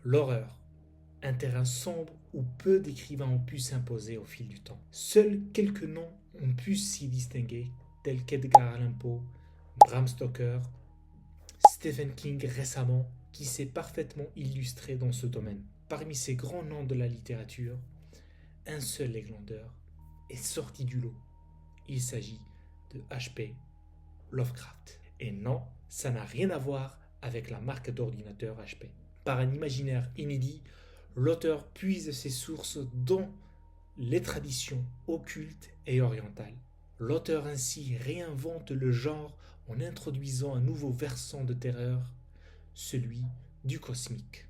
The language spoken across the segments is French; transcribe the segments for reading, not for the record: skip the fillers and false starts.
L'horreur, un terrain sombre où peu d'écrivains ont pu s'imposer au fil du temps. Seuls quelques noms ont pu s'y distinguer, tels qu'Edgar Allan Poe, Bram Stoker, Stephen King récemment, qui s'est parfaitement illustré dans ce domaine. Parmi ces grands noms de la littérature, un seul églandeur est sorti du lot. Il s'agit de H.P. Lovecraft. Et non, ça n'a rien à voir avec la marque d'ordinateur HP. Par un imaginaire inédit, l'auteur puise ses sources dans les traditions occultes et orientales. L'auteur ainsi réinvente le genre en introduisant un nouveau versant de terreur, celui du cosmique.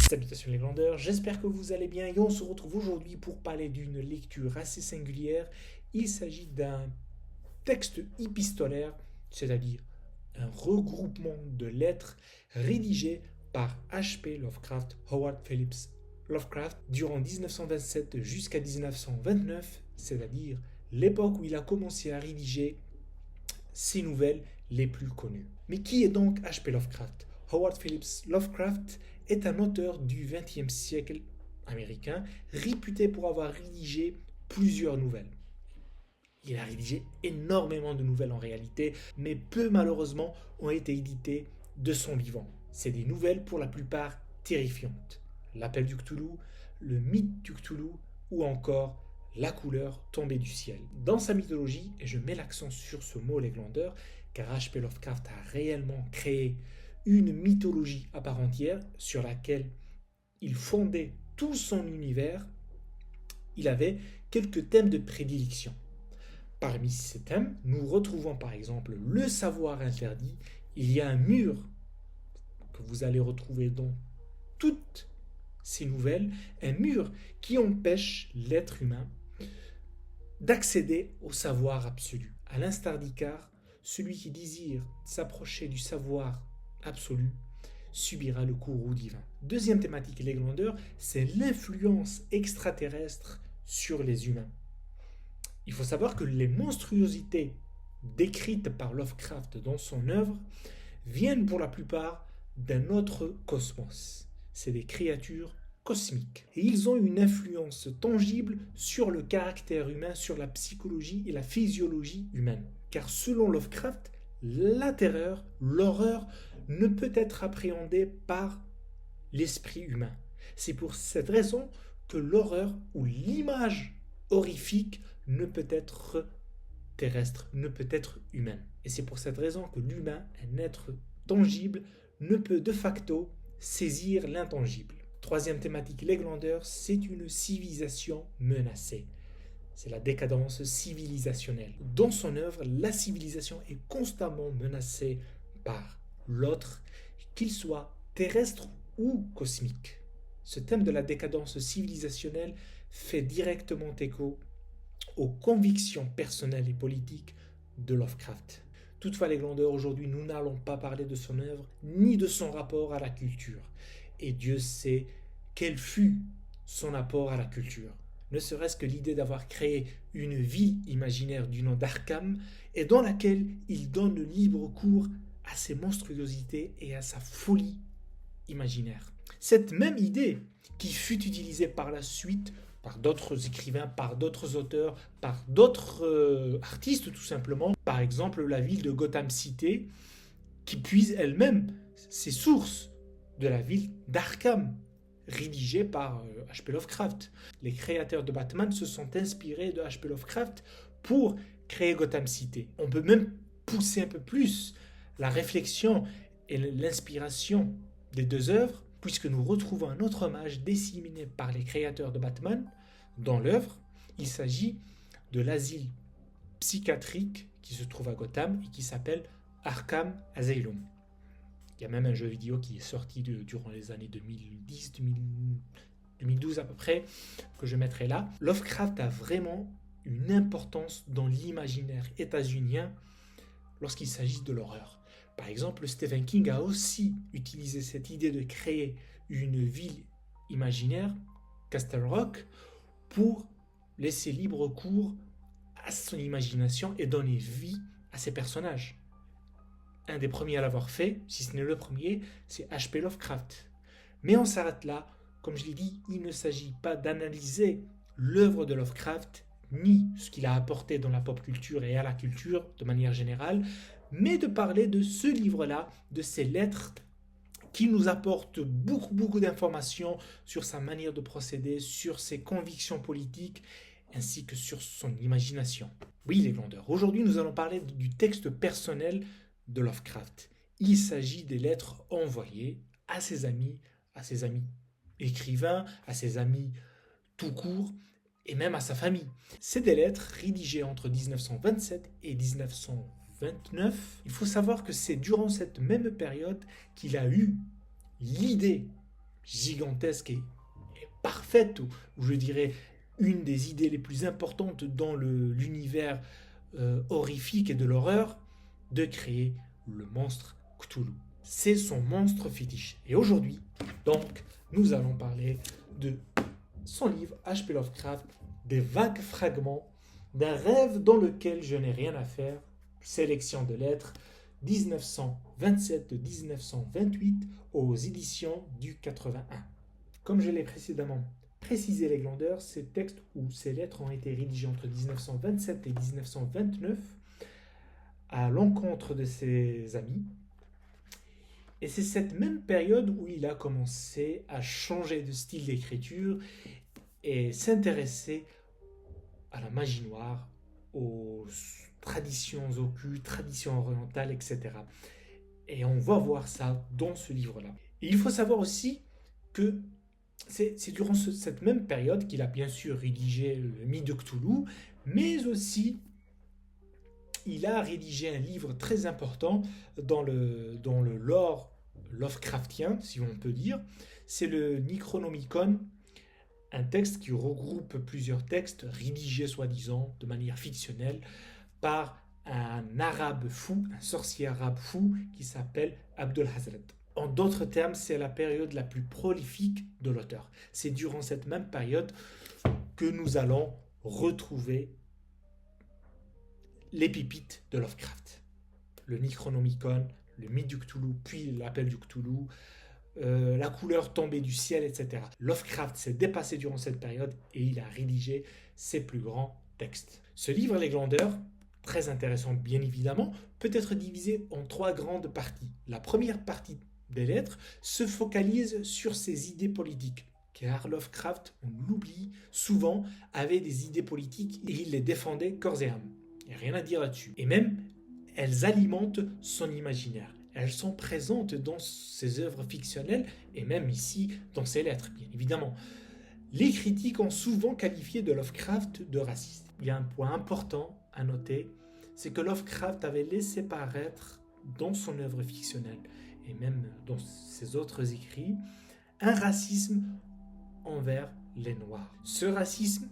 Salutations les glandeurs, j'espère que vous allez bien et on se retrouve aujourd'hui pour parler d'une lecture assez singulière. Il s'agit d'un texte épistolaire, c'est-à-dire un regroupement de lettres rédigées par H.P. Lovecraft, Howard Phillips Lovecraft, durant 1927 jusqu'à 1929, c'est-à-dire l'époque où il a commencé à rédiger ses nouvelles les plus connues. Mais qui est donc H.P. Lovecraft? Howard Phillips Lovecraft est un auteur du XXe siècle américain, réputé pour avoir rédigé plusieurs nouvelles. Il a rédigé énormément de nouvelles en réalité, mais peu malheureusement ont été éditées de son vivant. C'est des nouvelles pour la plupart terrifiantes. L'appel du Cthulhu, le mythe du Cthulhu ou encore la couleur tombée du ciel. Dans sa mythologie, et je mets l'accent sur ce mot les glandeurs, car H.P. Lovecraft a réellement créé une mythologie à part entière sur laquelle il fondait tout son univers, il avait quelques thèmes de prédilection. Parmi ces thèmes, nous retrouvons par exemple le savoir interdit. Il y a un mur que vous allez retrouver dans toutes ces nouvelles, un mur qui empêche l'être humain d'accéder au savoir absolu. À l'instar d'Icare, celui qui désire s'approcher du savoir absolu subira le courroux divin. Deuxième thématique, les glandeurs, c'est l'influence extraterrestre sur les humains. Il faut savoir que les monstruosités décrites par Lovecraft dans son œuvre viennent pour la plupart d'un autre cosmos. C'est des créatures cosmiques. Et ils ont une influence tangible sur le caractère humain, sur la psychologie et la physiologie humaine. Car selon Lovecraft, la terreur, l'horreur ne peut être appréhendée par l'esprit humain. C'est pour cette raison que l'horreur ou l'image horrifique ne peut être terrestre, ne peut être humaine. Et c'est pour cette raison que l'humain, un être tangible, ne peut de facto saisir l'intangible. Troisième thématique, les glandeurs, c'est une civilisation menacée. C'est la décadence civilisationnelle. Dans son œuvre, la civilisation est constamment menacée par l'autre, qu'il soit terrestre ou cosmique. Ce thème de la décadence civilisationnelle fait directement écho aux convictions personnelles et politiques de Lovecraft. Toutefois, les glandeurs, aujourd'hui, nous n'allons pas parler de son œuvre ni de son rapport à la culture. Et Dieu sait quel fut son apport à la culture. Ne serait-ce que l'idée d'avoir créé une ville imaginaire du nom d'Arkham et dans laquelle il donne libre cours à ses monstruosités et à sa folie imaginaire. Cette même idée qui fut utilisée par la suite par d'autres écrivains, par d'autres auteurs, par d'autres artistes tout simplement. Par exemple, la ville de Gotham City, qui puise elle-même ses sources de la ville d'Arkham, rédigée par H.P. Lovecraft. Les créateurs de Batman se sont inspirés de H.P. Lovecraft pour créer Gotham City. On peut même pousser un peu plus la réflexion et l'inspiration des deux œuvres, puisque nous retrouvons un autre hommage disséminé par les créateurs de Batman dans l'œuvre. Il s'agit de l'asile psychiatrique qui se trouve à Gotham et qui s'appelle Arkham Asylum. Il y a même un jeu vidéo qui est sorti durant les années 2010, 2012 à peu près, que je mettrai là. Lovecraft a vraiment une importance dans l'imaginaire états-unien lorsqu'il s'agit de l'horreur. Par exemple, Stephen King a aussi utilisé cette idée de créer une ville imaginaire, Castle Rock, pour laisser libre cours à son imagination et donner vie à ses personnages. Un des premiers à l'avoir fait, si ce n'est le premier, c'est H.P. Lovecraft. Mais on s'arrête là. Comme je l'ai dit, il ne s'agit pas d'analyser l'œuvre de Lovecraft, ni ce qu'il a apporté dans la pop culture et à la culture de manière générale, mais de parler de ce livre-là, de ses lettres qui nous apportent beaucoup d'informations sur sa manière de procéder, sur ses convictions politiques, ainsi que sur son imagination. Oui, les glandeurs. Aujourd'hui, nous allons parler du texte personnel de Lovecraft. Il s'agit des lettres envoyées à ses amis écrivains, à ses amis tout court, et même à sa famille. C'est des lettres rédigées entre 1927 et 1929. Il faut savoir que c'est durant cette même période qu'il a eu l'idée gigantesque et parfaite, ou je dirais une des idées les plus importantes dans l'univers horrifique et de l'horreur, de créer le monstre Cthulhu. C'est son monstre fétiche. Et aujourd'hui, donc, nous allons parler de son livre H.P. Lovecraft, des vagues fragments d'un rêve dans lequel je n'ai rien à faire, sélection de lettres, 1927-1928 aux éditions du 81. Comme je l'ai précédemment précisé, les glandeurs, ces textes ou ces lettres ont été rédigés entre 1927 et 1929 à l'encontre de ses amis. Et c'est cette même période où il a commencé à changer de style d'écriture et s'intéresser à la magie noire, aux traditions occultes, traditions orientales, etc. Et on va voir ça dans ce livre-là. Et il faut savoir aussi que c'est durant cette même période qu'il a bien sûr rédigé le mythe de Cthulhu, mais aussi il a rédigé un livre très important dans le lore Lovecraftien, si on peut dire. C'est le Necronomicon, un texte qui regroupe plusieurs textes rédigés soi-disant de manière fictionnelle par un arabe fou, un sorcier arabe fou qui s'appelle Abdul Hazred. En d'autres termes, c'est la période la plus prolifique de l'auteur. C'est durant cette même période que nous allons retrouver les pépites de Lovecraft. Le Necronomicon, le mythe du Cthulhu, puis l'appel du Cthulhu, la couleur tombée du ciel, etc. Lovecraft s'est dépassé durant cette période et il a rédigé ses plus grands textes. Ce livre, Les Glandeurs, très intéressant bien évidemment, peut être divisé en trois grandes parties. La première partie des lettres se focalise sur ses idées politiques, car Lovecraft, on l'oublie souvent, avait des idées politiques et il les défendait corps et âme. Il n'y a rien à dire là-dessus. Et même, elles alimentent son imaginaire. Elles sont présentes dans ses œuvres fictionnelles et même ici dans ses lettres, bien évidemment. Les critiques ont souvent qualifié de Lovecraft de raciste. Il y a un point important à noter, c'est que Lovecraft avait laissé paraître dans son œuvre fictionnelle et même dans ses autres écrits un racisme envers les Noirs. Ce racisme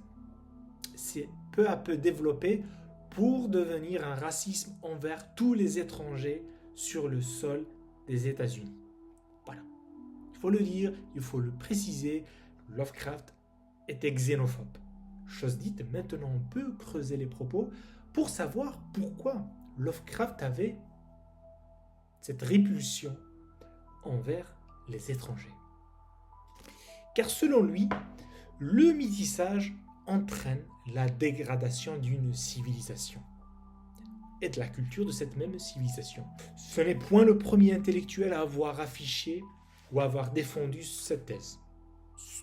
s'est peu à peu développé pour devenir un racisme envers tous les étrangers sur le sol des États-Unis. Voilà. Il faut le dire, il faut le préciser, Lovecraft était xénophobe. Chose dite, maintenant on peut creuser les propos pour savoir pourquoi Lovecraft avait cette répulsion envers les étrangers. Car selon lui, le métissage entraîne la dégradation d'une civilisation et de la culture de cette même civilisation. Ce n'est point le premier intellectuel à avoir affiché ou à avoir défendu cette thèse,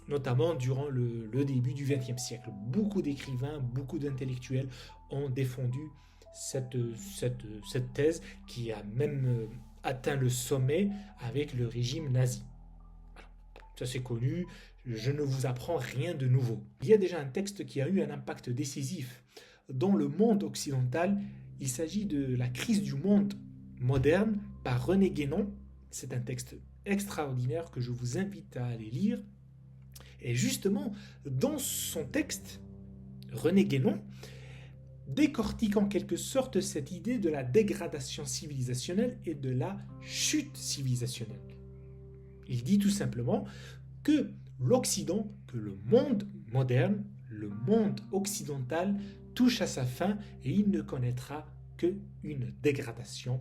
notamment durant le début du XXe siècle. Beaucoup d'écrivains, beaucoup d'intellectuels ont défendu cette thèse qui a même atteint le sommet avec le régime nazi. Alors, ça c'est connu, je ne vous apprends rien de nouveau. Il y a déjà un texte qui a eu un impact décisif dans le monde occidental. Il s'agit de La crise du monde moderne par René Guénon. C'est un texte extraordinaire que je vous invite à aller lire. Et justement, dans son texte, René Guénon décortique en quelque sorte cette idée de la dégradation civilisationnelle et de la chute civilisationnelle. Il dit tout simplement que l'Occident, que le monde moderne, le monde occidental touche à sa fin et il ne connaîtra qu'une dégradation,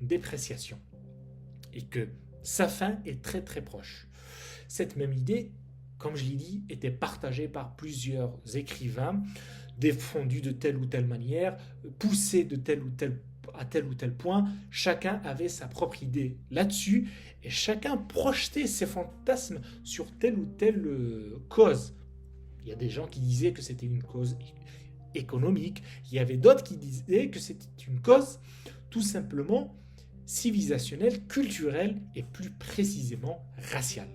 une dépréciation. Et que sa fin est très très proche. Cette même idée, comme je l'ai dit, était partagée par plusieurs écrivains, défendue de telle ou telle manière, poussée de à tel ou tel point. Chacun avait sa propre idée là-dessus et chacun projetait ses fantasmes sur telle ou telle cause. Il y a des gens qui disaient que c'était une cause économique, il y avait d'autres qui disaient que c'était une cause tout simplement civilisationnelle, culturelle et plus précisément raciale.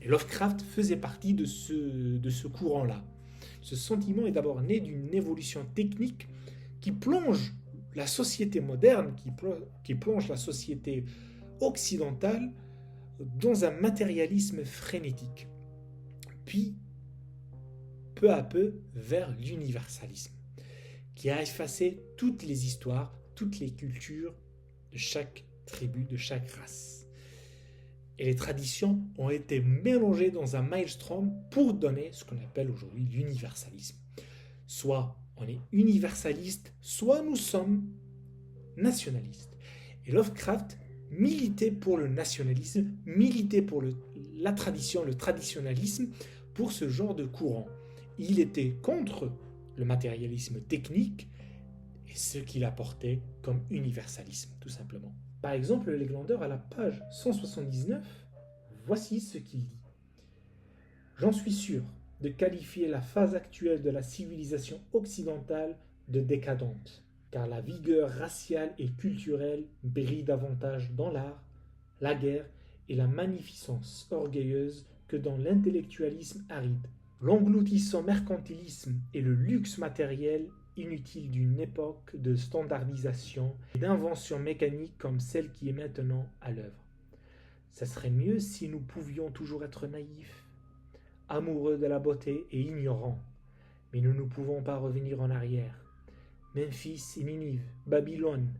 Et Lovecraft faisait partie de ce courant-là. Ce sentiment est d'abord né d'une évolution technique qui plonge la société moderne, qui plonge la société occidentale dans un matérialisme frénétique. Puis, peu à peu, vers l'universalisme, qui a effacé toutes les histoires, toutes les cultures de chaque tribu, de chaque race. Et les traditions ont été mélangées dans un maelstrom pour donner ce qu'on appelle aujourd'hui l'universalisme. Soit on est universaliste, soit nous sommes nationalistes. Et Lovecraft militait pour le nationalisme, militait pour la tradition, le traditionnalisme, pour ce genre de courant. Il était contre le matérialisme technique et ce qu'il apportait comme universalisme, tout simplement. Par exemple, les Glandeurs, à la page 179, voici ce qu'il dit. J'en suis sûr de qualifier la phase actuelle de la civilisation occidentale de décadente, car la vigueur raciale et culturelle brille davantage dans l'art, la guerre et la magnificence orgueilleuse que dans l'intellectualisme aride. L'engloutissant mercantilisme et le luxe matériel inutile d'une époque de standardisation et d'invention mécanique comme celle qui est maintenant à l'œuvre. Ça serait mieux si nous pouvions toujours être naïfs, amoureux de la beauté et ignorants, mais nous ne pouvons pas revenir en arrière. Memphis et Ninive, Babylone,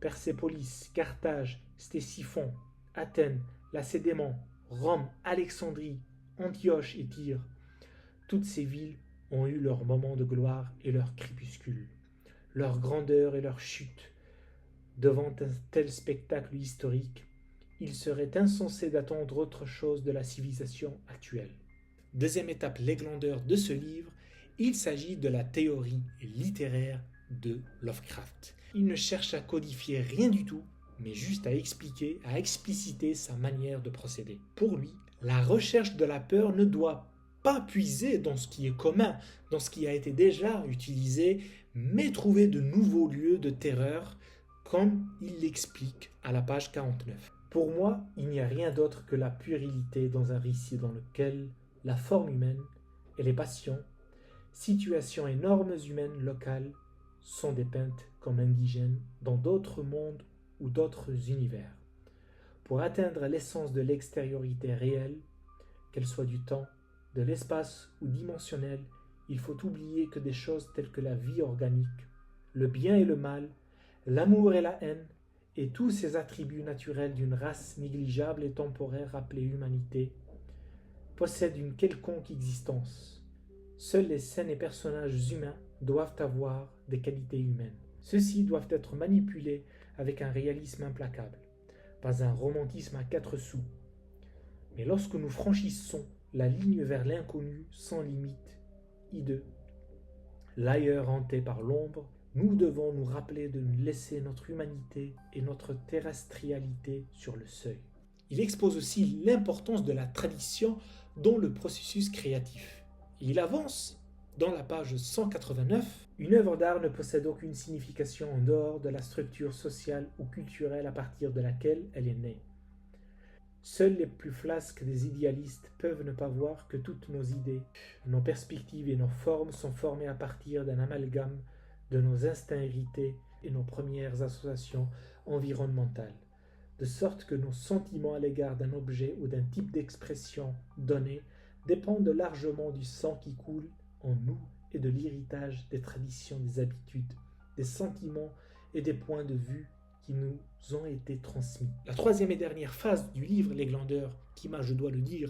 Persépolis, Carthage, Ctésiphon, Athènes, Lacédémon, Rome, Alexandrie, Antioche et Tyr, toutes ces villes ont eu leur moment de gloire et leur crépuscule, leur grandeur et leur chute. Devant un tel spectacle historique, il serait insensé d'attendre autre chose de la civilisation actuelle. Deuxième étape léglandeur de ce livre, il s'agit de la théorie littéraire de Lovecraft. Il ne cherche à codifier rien du tout, mais juste à expliquer, à expliciter sa manière de procéder. Pour lui, la recherche de la peur ne doit pas puiser dans ce qui est commun, dans ce qui a été déjà utilisé, mais trouver de nouveaux lieux de terreur, comme il l'explique à la page 49. Pour moi, il n'y a rien d'autre que la puérilité dans un récit dans lequel la forme humaine et les passions, situations et normes humaines locales sont dépeintes comme indigènes dans d'autres mondes ou d'autres univers. Pour atteindre l'essence de l'extériorité réelle, qu'elle soit du temps, de l'espace ou dimensionnelle, il faut oublier que des choses telles que la vie organique, le bien et le mal, l'amour et la haine, et tous ces attributs naturels d'une race négligeable et temporaire appelée humanité, possèdent une quelconque existence. Seuls les scènes et personnages humains doivent avoir des qualités humaines. Ceux-ci doivent être manipulés avec un réalisme implacable, pas un romantisme à 4 sous. Mais lorsque nous franchissons la ligne vers l'inconnu sans limite, hideux, l'ailleurs hanté par l'ombre, nous devons nous rappeler de laisser notre humanité et notre terrestrialité sur le seuil. Il expose aussi l'importance de la tradition dans le processus créatif. Il avance, dans la page 189, une œuvre d'art ne possède aucune signification en dehors de la structure sociale ou culturelle à partir de laquelle elle est née. Seuls les plus flasques des idéalistes peuvent ne pas voir que toutes nos idées, nos perspectives et nos formes sont formées à partir d'un amalgame de nos instincts hérités et nos premières associations environnementales, de sorte que nos sentiments à l'égard d'un objet ou d'un type d'expression donné dépendent largement du sang qui coule en nous et de l'héritage des traditions, des habitudes, des sentiments et des points de vue qui nous ont été transmis. La troisième et dernière phase du livre Les Glandeurs, qui m'a, je dois le dire,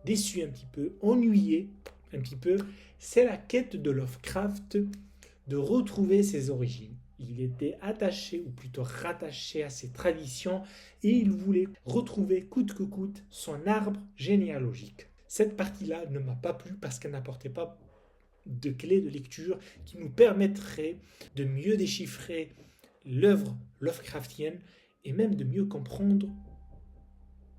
déçu un petit peu, ennuyé, un petit peu, c'est la quête de Lovecraft de retrouver ses origines. Il était attaché, ou plutôt rattaché à ses traditions, et il voulait retrouver coûte que coûte son arbre généalogique. Cette partie-là ne m'a pas plu parce qu'elle n'apportait pas de clés de lecture qui nous permettraient de mieux déchiffrer l'œuvre Lovecraftienne et même de mieux comprendre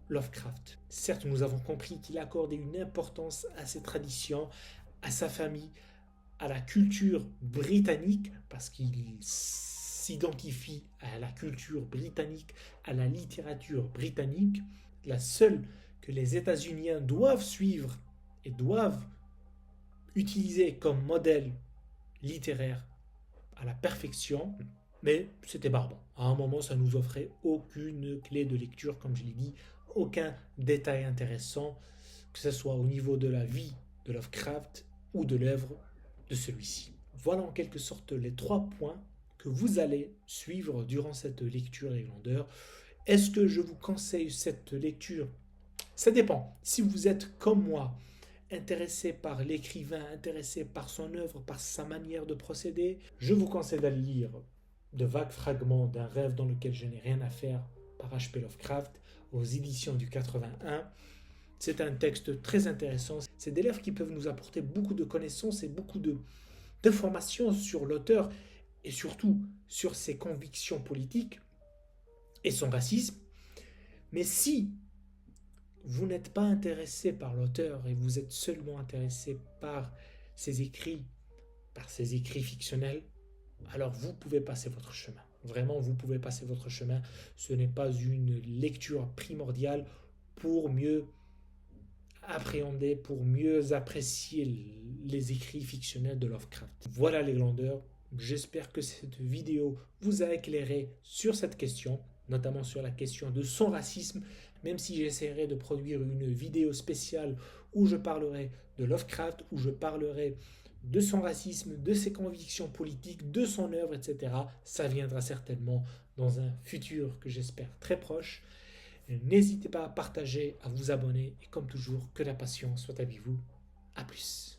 Lovecraft. Certes, nous avons compris qu'il accordait une importance à ses traditions, à sa famille, à la culture britannique, parce qu'il s'identifie à la culture britannique, à la littérature britannique, la seule que les États-Unis doivent suivre et doivent utiliser comme modèle littéraire à la perfection, mais c'était barbant. À un moment, ça nous offrait aucune clé de lecture, comme je l'ai dit, aucun détail intéressant, que ce soit au niveau de la vie de Lovecraft ou de l'œuvre de celui-ci. Voilà en quelque sorte les 3 points que vous allez suivre durant cette lecture Les Glandeurs. Est-ce que je vous conseille cette lecture? Ça dépend. Si vous êtes comme moi, intéressé par l'écrivain, intéressé par son œuvre, par sa manière de procéder, je vous conseille d'aller lire de vagues fragments d'un rêve dans lequel je n'ai rien à faire par H.P. Lovecraft aux éditions du 81. C'est un texte très intéressant. C'est des livres qui peuvent nous apporter beaucoup de connaissances et beaucoup d'informations sur l'auteur et surtout sur ses convictions politiques et son racisme. Mais si vous n'êtes pas intéressé par l'auteur et vous êtes seulement intéressé par ses écrits fictionnels, alors vous pouvez passer votre chemin. Vraiment, vous pouvez passer votre chemin. Ce n'est pas une lecture primordiale pour mieux appréhender, pour mieux apprécier les écrits fictionnels de Lovecraft. Voilà les Glandeurs. J'espère que cette vidéo vous a éclairé sur cette question, notamment sur la question de son racisme, même si j'essaierai de produire une vidéo spéciale où je parlerai de Lovecraft, où je parlerai de son racisme, de ses convictions politiques, de son œuvre, etc. Ça viendra certainement dans un futur que j'espère très proche. N'hésitez pas à partager, à vous abonner et comme toujours, que la passion soit avec vous. À plus.